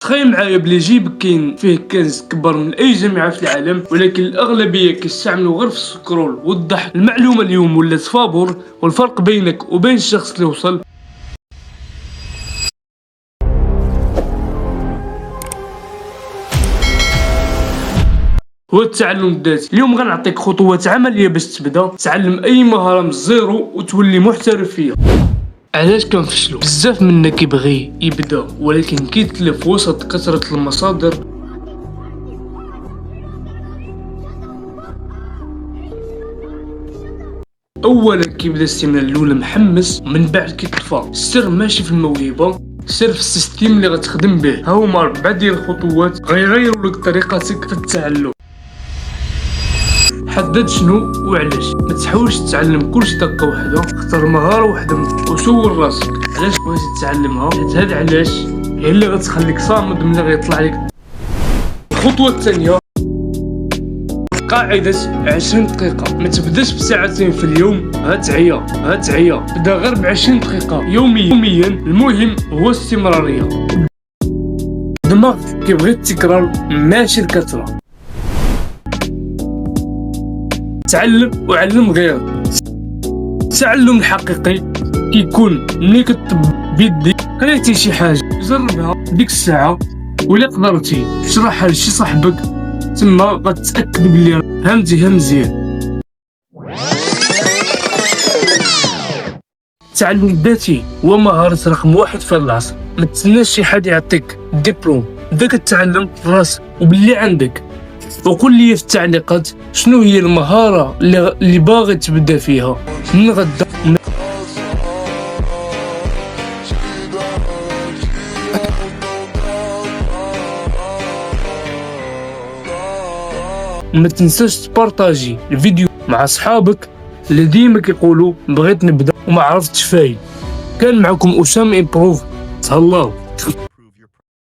تخيل معايا بلي جيبك كاين فيه كنز كبر من اي جامعه في العالم، ولكن الاغلبيه كيستعملوا غير في السكرول والضحك. المعلومه اليوم ولات فابور، والفرق بينك وبين الشخص اللي وصل هو التعلم الذاتي. اليوم غنعطيك خطوات عمليه باش تبدا تعلم اي مهاره من الزيرو وتولي محترف فيها. علاش كنفشلوا؟ بزاف منا كيبغي يبدا ولكن كيتلف وسط كثرة المصادر. اولا كيبدا السيمانه الاولى محمس، من بعد كيطفى. السر ماشي في الموهبه، السر في السيستيم اللي غتخدم به. ها هما 4 ديال الخطوات غيغيروا لك طريقتك في التعلم. حدد شنو وعلاش. ما تحاولش تتعلم كلشي دقه واحده، اختار مهاره واحده وسول راسك علاش بغيتي تتعلمها، حيت هاد علاش هي اللي غتخليك صامد ملي غيطلع لك. الخطوه الثانيه قاعده 20 دقيقه. ما تبداش بساعتين في اليوم، هتعيا. بدا غير ب 20 دقيقه يوميا. المهم هو الاستمراريه. دماغك كيبغي التكرار ماشي الكثره. تعلم وعلم غيرك. التعلم الحقيقي كيكون ملي كتطبق بيديك. قريتي شي حاجه جربها ديك الساعه، ولا قدرتي تشرحها لشي صاحبك تما غتتاكد بلي فهمتيها مزيان. التعلم الذاتي هو مهارة رقم 1 في العصر. ما تستناش شي حد يعطيك ديبلوم، بدا كتعلم في راسك وباللي عندك. وقول لي في التعليقات شنو هي المهارة اللي باغي تبدا فيها من غدا. ما تنساش تبارطاجي الفيديو مع اصحابك اللي ديما كيقولوا بغيت نبدا وما عرفتش فاين. كان معكم اسامه امبروف. تهلاو.